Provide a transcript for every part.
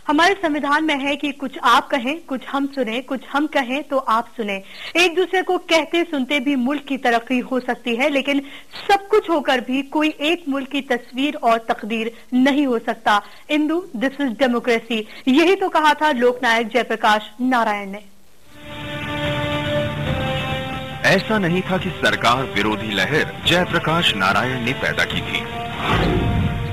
हमारे संविधान में है कि कुछ आप कहें, कुछ हम सुने, कुछ हम कहें तो आप सुने। एक दूसरे को कहते सुनते भी मुल्क की तरक्की हो सकती है, लेकिन सब कुछ होकर भी कोई एक मुल्क की तस्वीर और तकदीर नहीं हो सकता। इंदु, दिस इज डेमोक्रेसी, यही तो कहा था लोकनायक जयप्रकाश नारायण ने। ऐसा नहीं था कि सरकार विरोधी लहर जयप्रकाश नारायण ने पैदा की थी।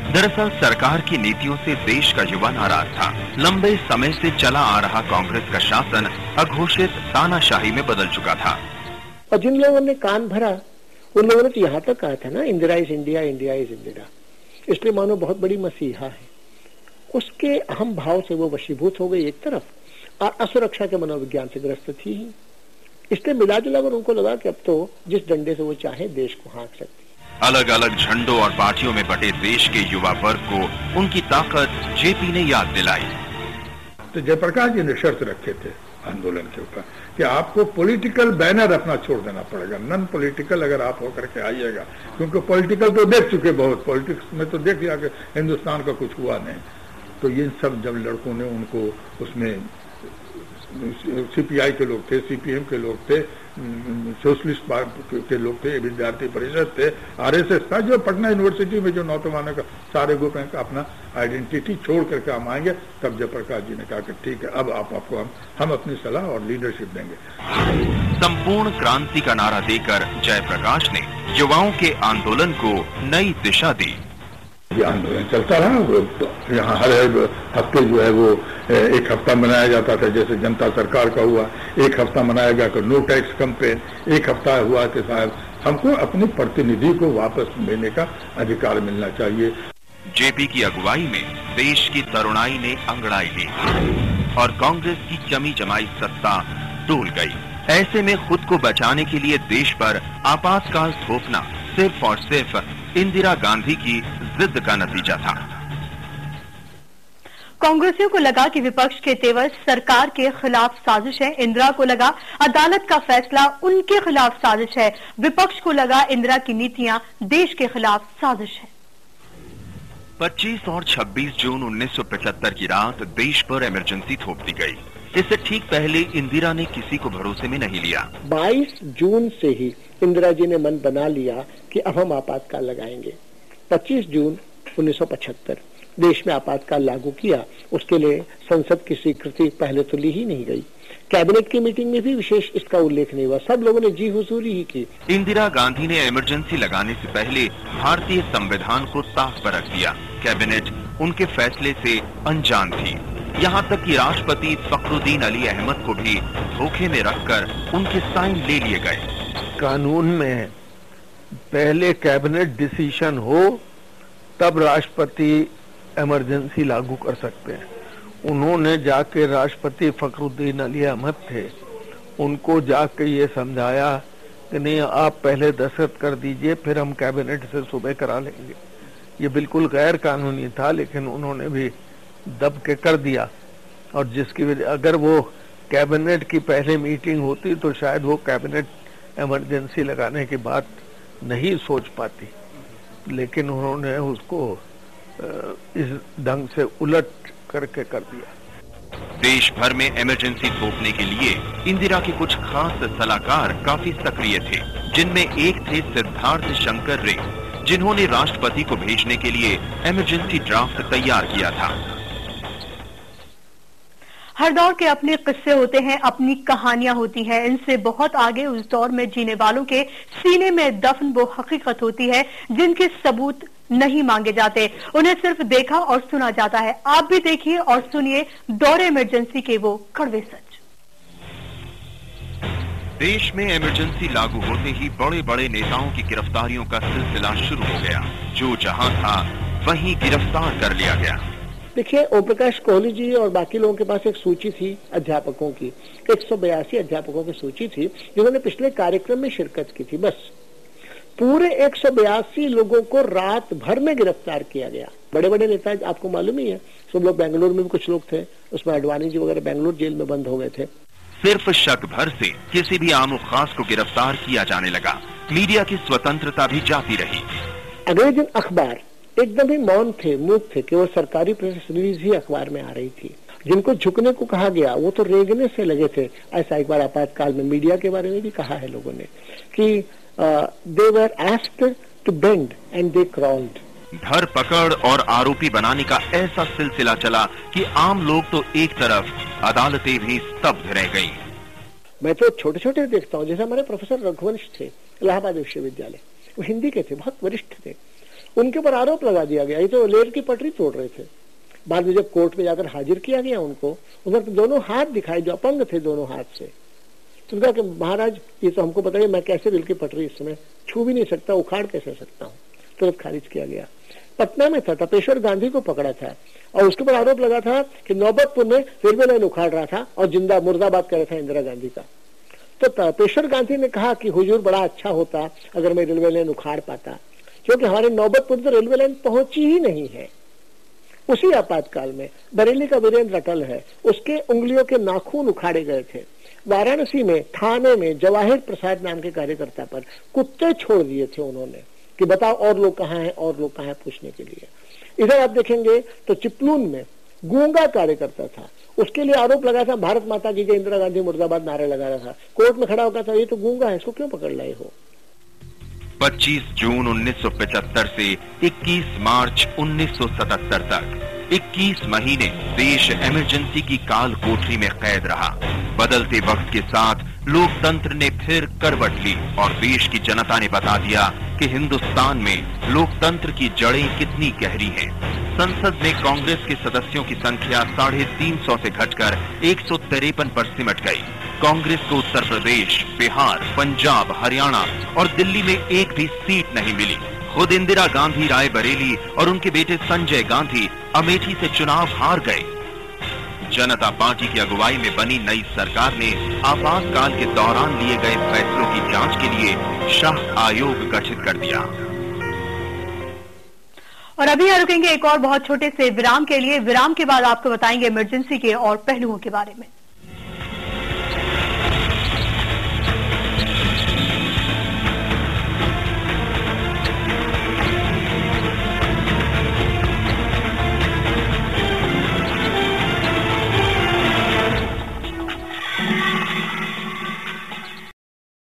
दरअसल सरकार की नीतियों से देश का युवा नाराज था। लंबे समय से चला आ रहा कांग्रेस का शासन अघोषित तानाशाही में बदल चुका था। और जिन लोगों ने कान भरा उन लोगों ने तो यहाँ तक कहा था ना, Indira is India, India is Indira, इसलिए मानो बहुत बड़ी मसीहा है। उसके अहम भाव से वो वशीभूत हो गई एक तरफ, और असुरक्षा के मनोविज्ञान से ग्रस्त थी ही। इसलिए मिला जुलाकर उनको लगा कि अब तो जिस डंडे से वो चाहे देश को हाँक सकती। अलग अलग झंडों और पार्टियों में बटे देश के युवा वर्ग को उनकी ताकत जेपी ने याद दिलाई। तो जयप्रकाश जी ने शर्त रखे थे आंदोलन के ऊपर कि आपको पॉलिटिकल बैनर अपना छोड़ देना पड़ेगा, नॉन पॉलिटिकल अगर आप होकर के आइएगा, क्योंकि पॉलिटिकल तो देख चुके बहुत, पॉलिटिक्स में तो देख लिया कि हिंदुस्तान का कुछ हुआ नहीं। तो ये सब जब लड़कों ने उनको उसमें, सीपीआई के लोग थे, सीपीएम के लोग थे, सोशलिस्ट पार्टी के लोग थे, विद्यार्थी परिषद थे, आरएसएस था, जो पटना यूनिवर्सिटी में जो नौजवानों का सारे ग्रुप हैं अपना आइडेंटिटी छोड़ करके हम आएंगे। तब जयप्रकाश जी ने कहा कि ठीक है, अब आपको हम अपनी सलाह और लीडरशिप देंगे। संपूर्ण क्रांति का नारा देकर जयप्रकाश ने युवाओं के आंदोलन को नई दिशा दी। ये आंदोलन चलता रहा। यहाँ हर हफ्ते जो है वो एक हफ्ता मनाया जाता था, जैसे जनता सरकार का हुआ, एक हफ्ता मनाया गया कि नो टैक्स कैंपेन, एक हफ्ता हुआ कि साहब हमको अपने प्रतिनिधि को वापस लेने का अधिकार मिलना चाहिए। जेपी की अगुवाई में देश की तरुणाई ने अंगड़ाई ली और कांग्रेस की जमी जमाई सत्ता डोल गई। ऐसे में खुद को बचाने के लिए देश पर आपातकाल थोपना सिर्फ और सिर्फ इंदिरा गांधी की जिद का नतीजा था। कांग्रेसियों को लगा कि विपक्ष के तेवर सरकार के खिलाफ साजिश है। इंदिरा को लगा अदालत का फैसला उनके खिलाफ साजिश है। विपक्ष को लगा इंदिरा की नीतियां देश के खिलाफ साजिश है। 25 और 26 जून 1975 की रात देश पर इमरजेंसी थोप दी गई। इससे ठीक पहले इंदिरा ने किसी को भरोसे में नहीं लिया। 22 जून से ही इंदिरा जी ने मन बना लिया कि अब हम आपातकाल लगाएंगे। 25 जून 1975 देश में आपातकाल लागू किया। उसके लिए संसद की स्वीकृति पहले तो ली ही नहीं गई। कैबिनेट की मीटिंग में भी विशेष इसका उल्लेख नहीं हुआ, सब लोगों ने जी हुजूरी ही की। इंदिरा गांधी ने इमरजेंसी लगाने से पहले भारतीय संविधान को ताक पर रख दिया। कैबिनेट उनके फैसले से अनजान थी। यहाँ तक कि राष्ट्रपति फखरुद्दीन अली अहमद को भी धोखे में रखकर उनके साइन ले लिए गए। कानून में पहले कैबिनेट डिसीजन हो तब राष्ट्रपति इमरजेंसी लागू कर सकते हैं। उन्होंने जाके राष्ट्रपति फखरुद्दीन अली अहमद थे, उनको जाके ये समझाया कि नहीं, आप पहले दस्तखत कर दीजिए, फिर हम कैबिनेट से सुबह करा लेंगे। ये बिल्कुल गैर कानूनी था, लेकिन उन्होंने भी दब के कर दिया। और जिसकी वजह, अगर वो कैबिनेट की पहले मीटिंग होती तो शायद वो कैबिनेट इमरजेंसी लगाने की बात नहीं सोच पाती, लेकिन उन्होंने उसको इस ढंग से उलट करके कर दिया। देश भर में इमरजेंसी थोपने के लिए इंदिरा के कुछ खास सलाहकार काफी सक्रिय थे, जिनमें एक थे सिद्धार्थ शंकर रे, जिन्होंने राष्ट्रपति को भेजने के लिए इमरजेंसी ड्राफ्ट तैयार किया था। हर दौर के अपने किस्से होते हैं, अपनी कहानियां होती हैं। इनसे बहुत आगे उस दौर में जीने वालों के सीने में दफन वो हकीकत होती है जिनके सबूत नहीं मांगे जाते, उन्हें सिर्फ देखा और सुना जाता है। आप भी देखिए और सुनिए दौरे इमरजेंसी के वो कड़वे सच। देश में इमरजेंसी लागू होते ही बड़े बड़े नेताओं की गिरफ्तारियों का सिलसिला शुरू हो गया। जो जहां था वहीं गिरफ्तार कर लिया गया। देखिए, ओम प्रकाश कोहली जी और बाकी लोगों के पास एक सूची थी अध्यापकों की, 182 अध्यापकों की सूची थी जिन्होंने पिछले कार्यक्रम में शिरकत की थी। बस पूरे 182 लोगों को रात भर में गिरफ्तार किया गया। बड़े बड़े नेता आपको मालूम ही है, सब लोग बेंगलुरु में भी कुछ लोग थे, उसमें अडवाणी जी वगैरह बेंगलुरु जेल में बंद हो गए थे। सिर्फ शक भर से किसी भी आम खास को गिरफ्तार किया जाने लगा। मीडिया की स्वतंत्रता भी जाती रही। अगले दिन अखबार एकदम ही मौन थे, मूक थे, केवल सरकारी प्रेस रिलीज ही अखबार में आ रही थी। जिनको झुकने को कहा गया वो तो रेंगने से लगे थे। ऐसा एक बार आपातकाल में मीडिया के बारे में भी कहा है लोगों ने कि they were asked to bend and they crawled. धर पकड़ और आरोपी बनाने का ऐसा सिलसिला चला कि आम लोग तो एक तरफ, अदालतें भी स्तब्ध रह गईं। मैं तो छोटे छोटे देखता हूँ, जैसे हमारे प्रोफेसर रघुवंश थे इलाहाबाद विश्वविद्यालय, वो हिंदी के थे, बहुत वरिष्ठ थे। उनके ऊपर आरोप लगा दिया गया, ये तो रेल की पटरी तोड़ रहे थे। बाद में जब कोर्ट में जाकर हाजिर किया गया उनको, उन्होंने दोनों हाथ दिखाए, जो अपंग थे दोनों हाथ से। तो उनका कि महाराज ये तो हमको बताइए, मैं कैसे रेल की पटरी इस समय छू भी नहीं सकता, उखाड़ कैसे सकता हूँ। तुरंत खारिज किया गया। पटना में था, तपेश्वर गांधी को पकड़ा था और उसके ऊपर आरोप लगा था कि नौबतपुर में रेलवे लाइन उखाड़ रहा था और जिंदा मुर्दाबाद कर रहा था इंदिरा गांधी का। तो तपेश्वर गांधी ने कहा कि हुजूर बड़ा अच्छा होता अगर मैं रेलवे लाइन उखाड़ पाता, क्योंकि हमारे नौबतपुर तो रेलवे लाइन पहुंची ही नहीं है। उसी आपातकाल में बरेली का वीरेंद्र अटल है, उसके उंगलियों के नाखून उखाड़े गए थे। वाराणसी में थाने में जवाहिर प्रसाद नाम के कार्यकर्ता पर कुत्ते छोड़ दिए थे उन्होंने कि बताओ और लोग कहाँ हैं, और लोग कहाँ हैं पूछने के लिए। इधर आप देखेंगे तो चिपलून में गूंगा कार्यकर्ता था, उसके लिए आरोप लगा था भारत माता की जय, इंदिरा गांधी मुर्दाबाद नारे लगा रहा था। कोर्ट में खड़ा होकर था, ये तो गूंगा है, इसको क्यों पकड़ लाए हो। 25 जून 1975 से 21 मार्च 1977 तक 21 महीने देश इमरजेंसी की काल कोठरी में कैद रहा। बदलते वक्त के साथ लोकतंत्र ने फिर करवट ली और देश की जनता ने बता दिया कि हिंदुस्तान में लोकतंत्र की जड़ें कितनी गहरी हैं। संसद में कांग्रेस के सदस्यों की संख्या 350 से घटकर 153 पर सिमट गई। कांग्रेस को उत्तर प्रदेश, बिहार, पंजाब, हरियाणा और दिल्ली में एक भी सीट नहीं मिली। खुद इंदिरा गांधी रायबरेली और उनके बेटे संजय गांधी अमेठी से चुनाव हार गए। जनता पार्टी की अगुवाई में बनी नई सरकार ने आपातकाल के दौरान लिए गए फैसलों की जांच के लिए शाह आयोग गठित कर दिया। और अभी यहाँ रुकेंगे एक और बहुत छोटे से विराम के लिए। विराम के बाद आपको बताएंगे इमरजेंसी के और पहलुओं के बारे में।